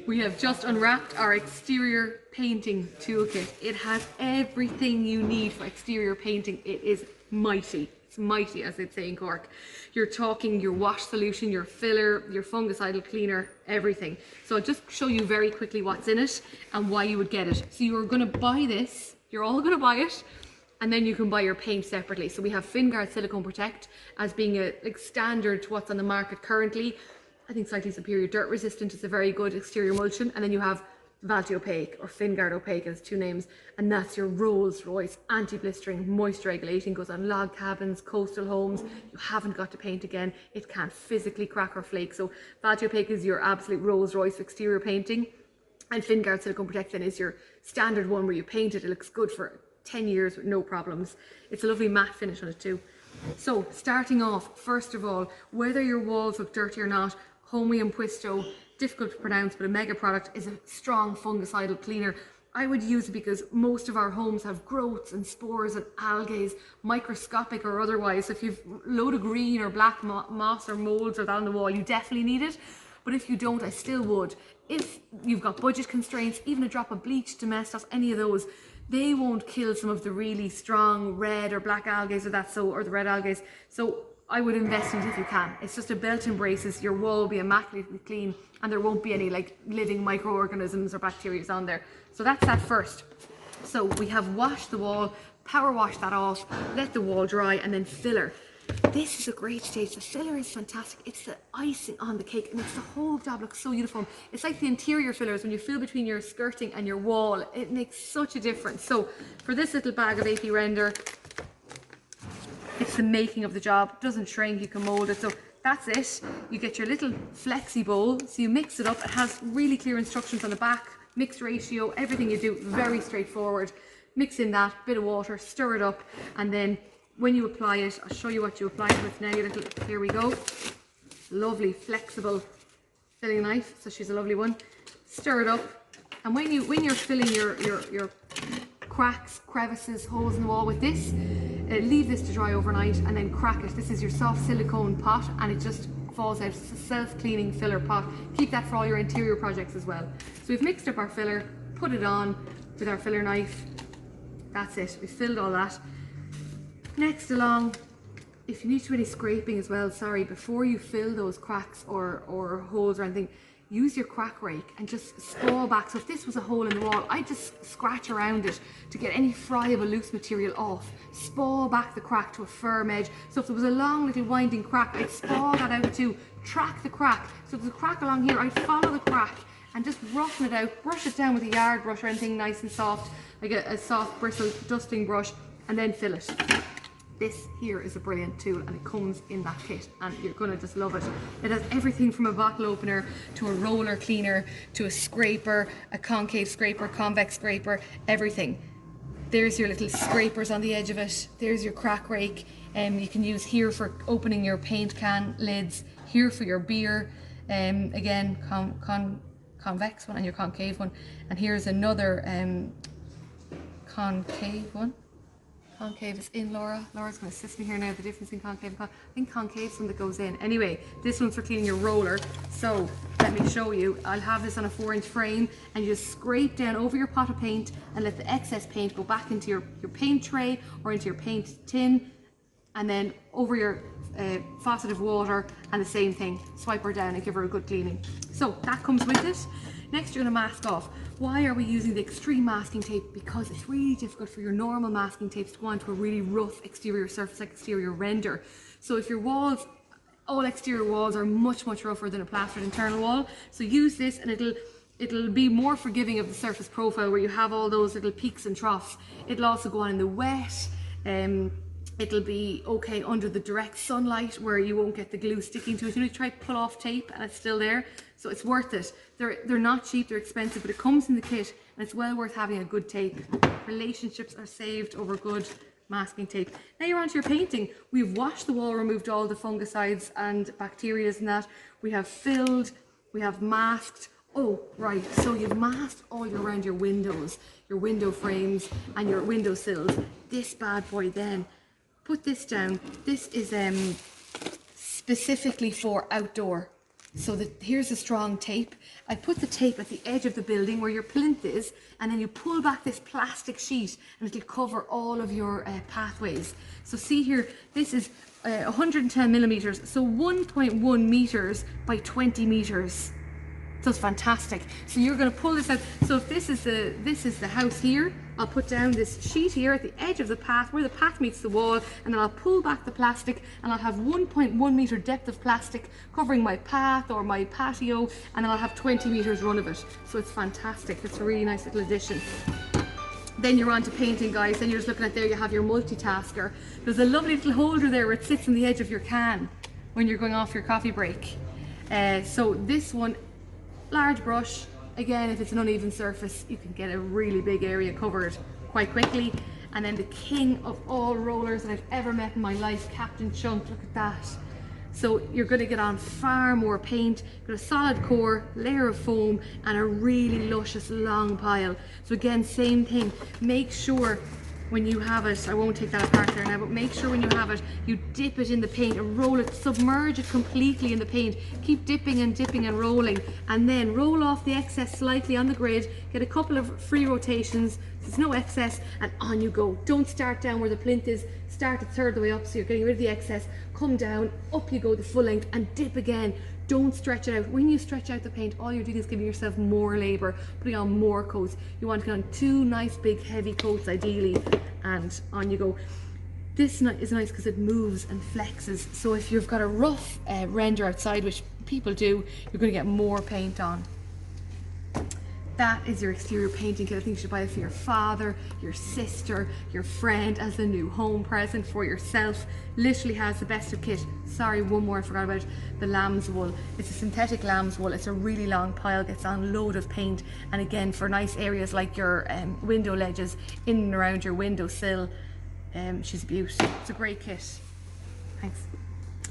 We have just unwrapped our exterior painting toolkit. It has everything you need for exterior painting. It is mighty. It's mighty, as they'd say in Cork. You're talking your wash solution, your filler, your fungicidal cleaner, everything. So I'll just show you very quickly what's in it and why you would get it. So you're going to buy this, you're all going to buy it, and then you can buy your paint separately. So we have FinGuard Silicone Protect as being a standard to what's on the market currently. I think slightly superior. Dirt resistant is a very good exterior emulsion. And then you have Valti Opaque or FinGuard Opaque, as two names, and that's your Rolls Royce anti-blistering, moisture regulating, goes on log cabins, coastal homes. You haven't got to paint again. It can't physically crack or flake. So Valti Opaque is your absolute Rolls Royce exterior painting, and FinGuard Silicone Protect then is your standard one where you paint it. It looks good for 10 years with no problems. It's a lovely matte finish on it too. So starting off, first of all, whether your walls look dirty or not, Homium Puisto, difficult to pronounce, but a mega product, is a strong fungicidal cleaner. I would use it because most of our homes have growths and spores and algae, microscopic or otherwise. If you've a load of green or black moss or molds or that on the wall, you definitely need it. But if you don't, I still would. If you've got budget constraints, even a drop of bleach, Domestos, any of those, they won't kill some of the really strong red or black algae or the red algae. So I would invest in it if you can. It's just a belt and braces. Your wall will be immaculately clean and there won't be any like living microorganisms or bacteria on there. So that's that first. So we have washed the wall, power wash that off, let the wall dry, and then filler. This is a great stage. The filler is fantastic. It's the icing on the cake, and it's the whole job looks so uniform. It's like the interior fillers when you fill between your skirting and your wall. It makes such a difference. So for this little bag of AP Render, it's the making of the job. It doesn't shrink, you can mold it. So that's it. You get your little flexi bowl. So you mix it up. It has really clear instructions on the back, mix ratio, everything you do, very straightforward. Mix in that bit of water, stir it up, and then when you apply it, I'll show you what you apply it with now. Your little, here we go. Lovely, flexible filling knife. So she's a lovely one. Stir it up, and when you're filling your cracks, crevices, holes in the wall with this, leave this to dry overnight and then crack it. This is your soft silicone pot, and it just falls out. It's a self-cleaning filler pot. Keep that for all your interior projects as well. So we've mixed up our filler, put it on with our filler knife. That's it. We've filled all that. Next along, if you need to do any scraping as well, before you fill those cracks or holes or anything, use your crack rake and just scrawl back. So if this was a hole in the wall, I'd just scratch around it to get any friable loose material off. Spaw back the crack to a firm edge. So if there was a long little winding crack, I'd spaw that out too. Track the crack. So if there's a crack along here, I'd follow the crack and just roughen it out. Brush it down with a yard brush or anything nice and soft, like a soft bristle dusting brush, and then fill it. This here is a brilliant tool, and it comes in that kit, and you're gonna just love it. It has everything from a bottle opener to a roller cleaner to a scraper, a concave scraper, convex scraper, everything. There's your little scrapers on the edge of it. There's your crack rake. You can use here for opening your paint can lids, here for your beer, again convex one and your concave one, and here's another concave one. Concave is in, Laura's going to assist me here now, the difference in concave and concave. I think concave is one that goes in. Anyway, this one's for cleaning your roller. So let me show you. I'll have this on a 4-inch frame, and you just scrape down over your pot of paint and let the excess paint go back into your paint tray or into your paint tin, and then over your faucet of water, and the same thing. Swipe her down and give her a good cleaning. So that comes with it. Next, you're going to mask off. Why are we using the extreme masking tape? Because it's really difficult for your normal masking tapes to go onto a really rough exterior surface like exterior render. So if your walls, all exterior walls are much rougher than a plastered internal wall, so use this and it'll be more forgiving of the surface profile where you have all those little peaks and troughs. It'll also go on in the wet. It'll be okay under the direct sunlight where you won't get the glue sticking to it. You know, you try to pull off tape and it's still there. So it's worth it. They're not cheap, they're expensive, but it comes in the kit and it's well worth having a good tape. Relationships are saved over good masking tape. Now you're onto your painting. We've washed the wall, removed all the fungicides and bacteria and that. We have filled, we have masked. Oh, right, so you've masked all around your windows, your window frames and your window sills. This bad boy then, put this down. This is specifically for outdoor. So here's a strong tape. I put the tape at the edge of the building where your plinth is, and then you pull back this plastic sheet and it'll cover all of your pathways. So see here, this is 110 millimeters, so 1.1 meters by 20 meters. So it's fantastic. So you're going to pull this out. So if this is the house here, I'll put down this sheet here at the edge of the path where the path meets the wall, and then I'll pull back the plastic, and I'll have 1.1 meter depth of plastic covering my path or my patio, and then I'll have 20 meters run of it. So it's fantastic. It's a really nice little addition. Then you're on to painting, guys. Then you're just looking at there, you have your multitasker. There's a lovely little holder there where it sits on the edge of your can when you're going off your coffee break. So this one, large brush. Again, if it's an uneven surface, you can get a really big area covered quite quickly. And then the king of all rollers that I've ever met in my life, Captain Chunk, look at that. So you're going to get on far more paint, got a solid core, layer of foam, and a really luscious long pile. So again, same thing, make sure when you have it, I won't take that apart there now, but make sure when you have it, you dip it in the paint and roll it, submerge it completely in the paint. Keep dipping and rolling, and then roll off the excess slightly on the grid, get a couple of free rotations, so there's no excess, and on you go. Don't start down where the plinth is, start a third of the way up so you're getting rid of the excess, come down, up you go the full length, and dip again. Don't stretch it out. When you stretch out the paint, all you're doing is giving yourself more labor, putting on more coats. You want to get on 2 nice big heavy coats ideally, and on you go. This is nice because it moves and flexes. So if you've got a rough render outside, which people do, you're going to get more paint on. That is your exterior painting kit. I think you should buy it for your father, your sister, your friend as a new home present for yourself. Literally has the best of kit. Sorry, one more I forgot about, the lamb's wool. It's a synthetic lamb's wool. It's a really long pile, gets on load of paint, and again for nice areas like your window ledges, in and around your window sill. She's a beaut. It's a great kit. Thanks.